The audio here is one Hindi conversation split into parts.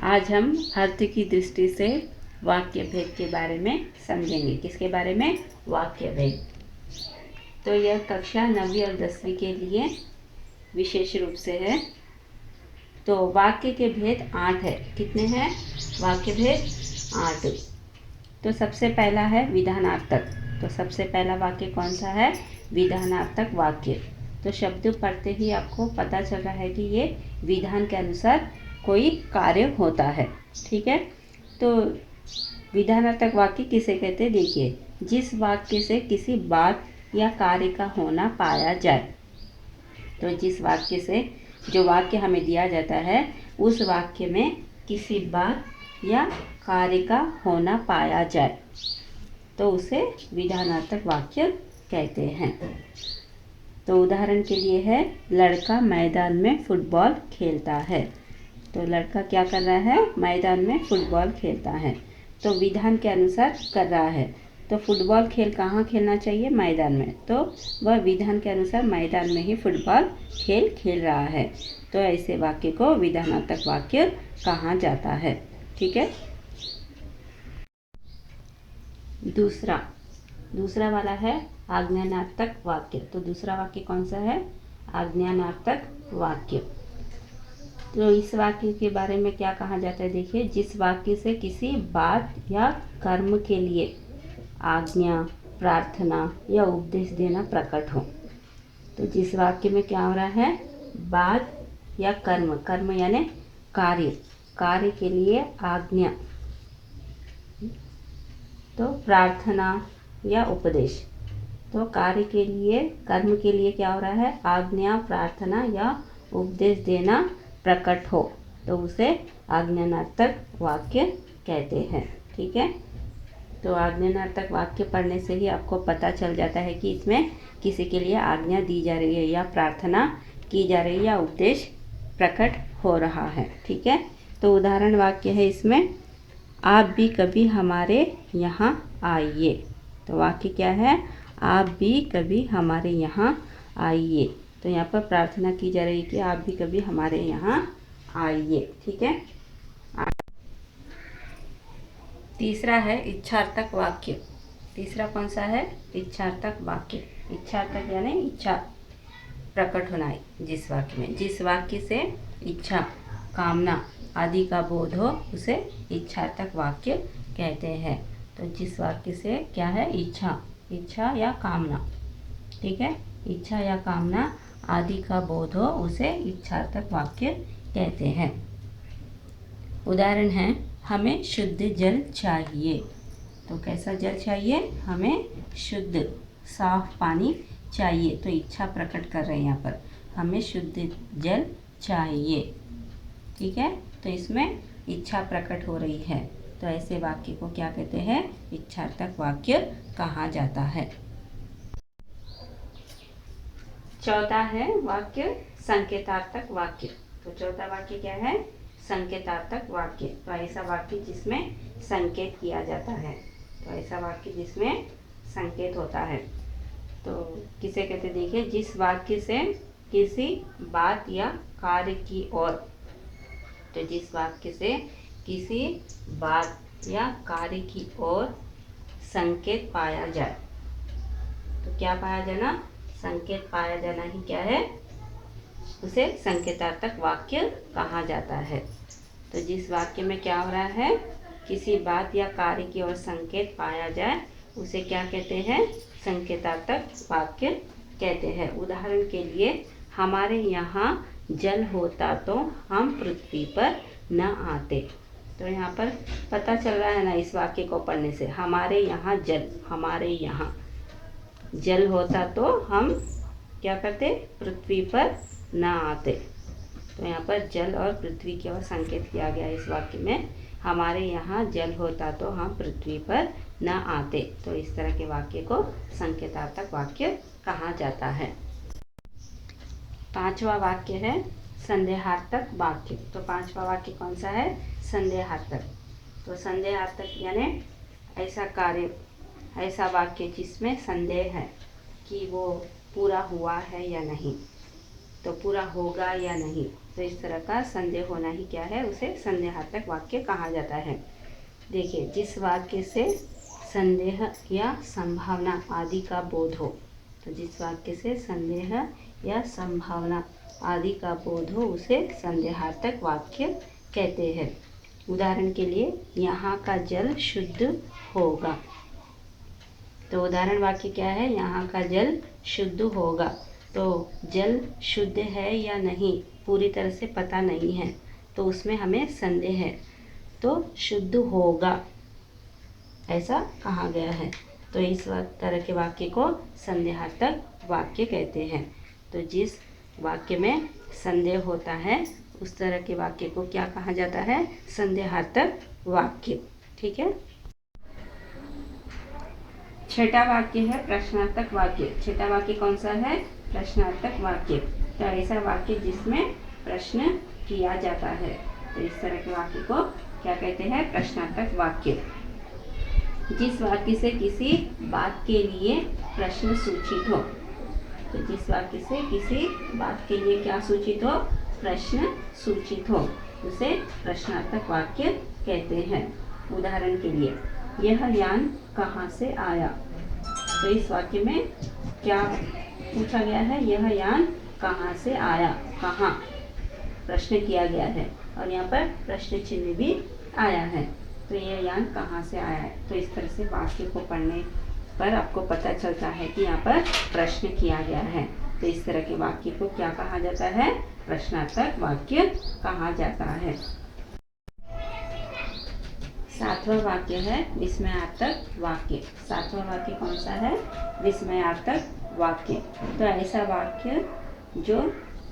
आज हम अर्थ की दृष्टि से वाक्य भेद के बारे में समझेंगे। किसके बारे में? वाक्य भेद। तो यह कक्षा 9वीं और 10वीं के लिए विशेष रूप से है। तो वाक्य के भेद 8 है। कितने हैं वाक्य भेद? 8। तो सबसे पहला है विधानार्थक। तो सबसे पहला वाक्य कौन सा है? विधानार्थक वाक्य। तो शब्द पढ़ते ही आपको पता चल रहा है कि ये विधान के अनुसार कोई कार्य होता है। ठीक है। तो विधानार्थक वाक्य किसे कहते हैं? देखिए, जिस वाक्य से किसी बात या कार्य का होना पाया जाए। तो जिस वाक्य से जो वाक्य हमें दिया जाता है उस वाक्य में किसी बात या कार्य का होना पाया जाए तो उसे विधानार्थक वाक्य कहते हैं। तो उदाहरण के लिए है, लड़का मैदान में फुटबॉल खेलता है। तो लड़का क्या कर रहा है? मैदान में फुटबॉल खेलता है। तो विधान के अनुसार कर रहा है। तो फुटबॉल खेल कहाँ खेलना चाहिए? मैदान में। तो वह विधान के अनुसार मैदान में ही फुटबॉल खेल रहा है। तो ऐसे वाक्य को विधानार्थक वाक्य कहा जाता है। ठीक है। दूसरा वाला है आज्ञानार्थक वाक्य। तो दूसरा वाक्य कौन सा है? आज्ञानार्थक वाक्य। तो इस वाक्य के बारे में क्या कहा जाता है? देखिए, जिस वाक्य से किसी बात या कर्म के लिए आज्ञा, प्रार्थना या उपदेश देना प्रकट हो। तो जिस वाक्य में क्या हो रहा है? बात या कर्म यानी कार्य के लिए आज्ञा, तो प्रार्थना या उपदेश। तो कार्य के लिए, कर्म के लिए क्या हो रहा है? आज्ञा, प्रार्थना या उपदेश देना प्रकट हो तो उसे आज्ञानार्थक वाक्य कहते हैं। ठीक है। तो आज्ञानार्थक वाक्य पढ़ने से ही आपको पता चल जाता है कि इसमें किसी के लिए आज्ञा दी जा रही है या प्रार्थना की जा रही है या उपदेश प्रकट हो रहा है। ठीक है। तो उदाहरण वाक्य है इसमें, आप भी कभी हमारे यहाँ आइए। तो वाक्य क्या है? आप भी कभी हमारे यहाँ आइए। तो यहाँ पर प्रार्थना की जा रही है कि आप भी कभी हमारे यहाँ आइए। ठीक है। तीसरा है इच्छार्थक वाक्य। तीसरा कौन सा है? इच्छार्थक वाक्य। इच्छार्थक यानी इच्छा प्रकट होना है जिस वाक्य में, जिस वाक्य से इच्छा, कामना आदि का बोध हो उसे इच्छार्थक वाक्य कहते हैं। तो जिस वाक्य से क्या है? इच्छा या कामना। ठीक है। इच्छा या कामना आदि का बोध हो उसे इच्छार्थक वाक्य कहते हैं। उदाहरण है, हमें शुद्ध जल चाहिए। तो कैसा जल चाहिए? हमें शुद्ध साफ पानी चाहिए। तो इच्छा प्रकट कर रहे हैं यहाँ पर, हमें शुद्ध जल चाहिए। ठीक है। तो इसमें इच्छा प्रकट हो रही है। तो ऐसे वाक्य को क्या कहते हैं? इच्छार्थक वाक्य कहा जाता है। चौथा है वाक्य संकेतार्थक वाक्य। तो चौथा वाक्य क्या है? संकेतार्थक वाक्य। तो ऐसा वाक्य जिसमें संकेत किया जाता है। तो ऐसा वाक्य जिसमें संकेत होता है तो किसे कहते? देखिए, जिस वाक्य से किसी बात या कार्य की ओर, तो जिस वाक्य से किसी बात या कार्य की ओर संकेत पाया जाए। तो क्या पाया जाना? संकेत पाया जाना ही क्या है? उसे संकेतार्थक वाक्य कहा जाता है। तो जिस वाक्य में क्या हो रहा है? किसी बात या कार्य की ओर संकेत पाया जाए उसे क्या कहते हैं? संकेतार्थक वाक्य कहते हैं। उदाहरण के लिए, हमारे यहाँ जल होता तो हम पृथ्वी पर न आते। तो यहाँ पर पता चल रहा है ना इस वाक्य को पढ़ने से, हमारे यहाँ जल होता तो हम क्या करते? पृथ्वी पर न आते। तो यहाँ पर जल और पृथ्वी की ओर संकेत किया गया इस वाक्य में, हमारे यहाँ जल होता तो हम पृथ्वी पर न आते। तो इस तरह के वाक्य को संकेतार्थक वाक्य कहा जाता है। पांचवा वाक्य है संदेहार्थक वाक्य। तो पांचवा वाक्य कौन सा है? संदेहार्थक। तो संदेहार्थक यानी ऐसा कार्य, ऐसा वाक्य जिसमें संदेह है कि वो पूरा हुआ है या नहीं। तो पूरा होगा या नहीं। तो इस तरह का संदेह होना ही क्या है, उसे संदेहार्थक वाक्य कहा जाता है। देखिए, जिस वाक्य से संदेह या संभावना आदि का बोध हो, तो जिस वाक्य से संदेह या संभावना आदि का बोध हो उसे संदेहार्थक वाक्य कहते हैं। उदाहरण के लिए, यहाँ का जल शुद्ध होगा। तो उदाहरण वाक्य क्या है, यहाँ का जल शुद्ध होगा। तो जल शुद्ध है या नहीं पूरी तरह से पता नहीं है, तो उसमें हमें संदेह है। तो शुद्ध होगा ऐसा कहा गया है, तो इस तरह के वाक्य को संदेहार्थक वाक्य कहते हैं। तो जिस वाक्य में संदेह होता है उस तरह के वाक्य को क्या कहा जाता है, संदेहार्थक वाक्य। ठीक है। छठा वाक्य है प्रश्नार्थक वाक्य। छठा वाक्य कौन सा है, प्रश्नार्थक वाक्य। तो ऐसा वाक्य जिसमें प्रश्न किया जाता है, तो इस तरह के वाक्य को क्या कहते हैं, प्रश्नार्थक वाक्य। जिस वाक्य से किसी बात के लिए प्रश्न सूचित हो, तो जिस वाक्य से किसी बात के लिए क्या सूचित हो, प्रश्न सूचित हो, उसे प्रश्नार्थक वाक्य कहते हैं। उदाहरण के लिए, यह यान कहाँ से आया। तो इस वाक्य में क्या पूछा गया है, यह यान कहाँ से आया, कहाँ प्रश्न किया गया है और यहाँ पर प्रश्न चिन्ह भी आया है। तो यह यान कहाँ से आया है। तो इस तरह से वाक्य को पढ़ने पर आपको पता चलता है कि यहाँ पर प्रश्न किया गया है। तो इस तरह के वाक्य को क्या कहा जाता है, प्रश्नार्थक वाक्य कहा जाता है। सातवां वाक्य है विस्मयार्थक वाक्य। सातवां वाक्य कौन सा है, विस्मयार्थक वाक्य। तो ऐसा वाक्य जो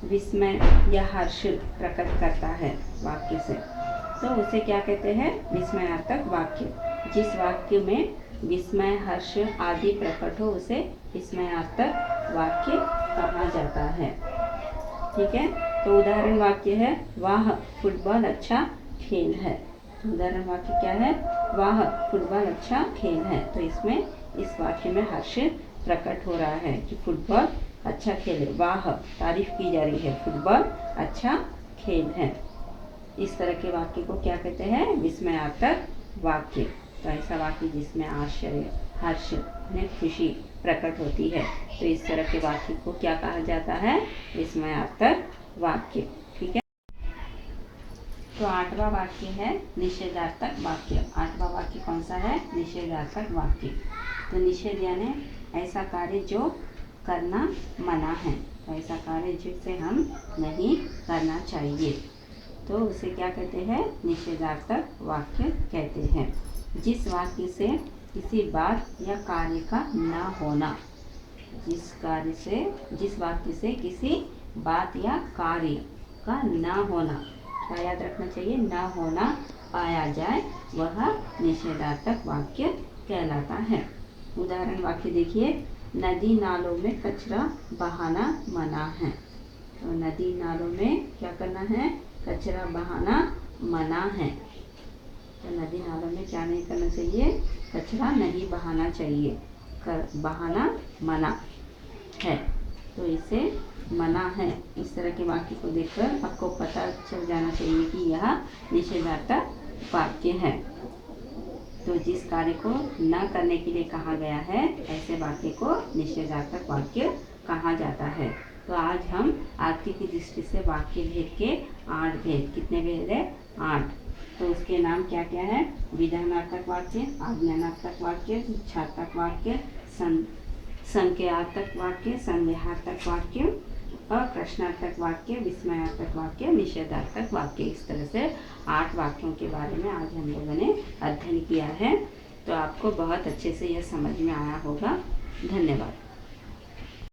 विस्मय या हर्ष प्रकट करता है वाक्य से, तो उसे क्या कहते हैं, विस्मयार्थक वाक्य। जिस वाक्य में विस्मय हर्ष आदि प्रकट हो उसे विस्मयार्थक वाक्य कहा जाता है। ठीक है। तो उदाहरण वाक्य है, वाह फुटबॉल अच्छा खेल है। उदाहरण वाक्य क्या है, वाह फुटबॉल अच्छा खेल है। तो इसमें इस वाक्य में हर्ष प्रकट हो रहा है कि फुटबॉल अच्छा खेल है, वाह तारीफ की जा रही है, फुटबॉल अच्छा खेल है। इस तरह के वाक्य को क्या कहते हैं, विस्मयार्थक वाक्य। तो ऐसा वाक्य जिसमें आश्चर्य हर्ष में खुशी प्रकट होती है, तो इस तरह के वाक्य को क्या कहा जाता है, विस्मयार्थक वाक्य। ठीक है। तो आठवां वाक्य है निषेधार्थक वाक्य। आठवां वाक्य कौन सा है, निषेधार्थक वाक्य। तो निषेध यानी ऐसा कार्य जो करना मना है, तो ऐसा कार्य जिसे हम नहीं करना चाहिए, तो उसे क्या कहते हैं, निषेधार्थक वाक्य कहते हैं। जिस वाक्य से किसी बात या कार्य का न होना, जिस वाक्य से किसी बात या कार्य का न होना, क्या याद रखना चाहिए, न होना पाया जाए, वह निषेधार्थक वाक्य कहलाता है। उदाहरण वाक्य देखिए, नदी नालों में कचरा बहाना मना है। तो नदी नालों में क्या करना है, कचरा बहाना मना है। तो नदी नालों में क्या नहीं करना चाहिए, कचरा नहीं बहाना चाहिए, बहाना मना है। तो इसे मना है, इस तरह के वाक्य को देखकर आपको पता चल जाना चाहिए कि यह निषेधार्थक वाक्य है। तो जिस कार्य को न करने के लिए कहा गया है, ऐसे वाक्य को निषेधार्थक वाक्य कहा जाता है। तो आज हम आरती की दृष्टि से वाक्य भेद के 8 भेद, कितने भेद है, 8। तो उसके नाम क्या क्या है, विधानार्थक वाक्य, आज्ञानार्थक वाक्य, इच्छार्थक वाक्य, संज्ञार्थक वाक्य, संदेहार्थक वाक्य और प्रश्नार्थक वाक्य, विस्मयार्थक वाक्य, निषेधार्थक वाक्य। इस तरह से 8 वाक्यों के बारे में आज हम लोगों ने अध्ययन किया है। तो आपको बहुत अच्छे से यह समझ में आया होगा। धन्यवाद।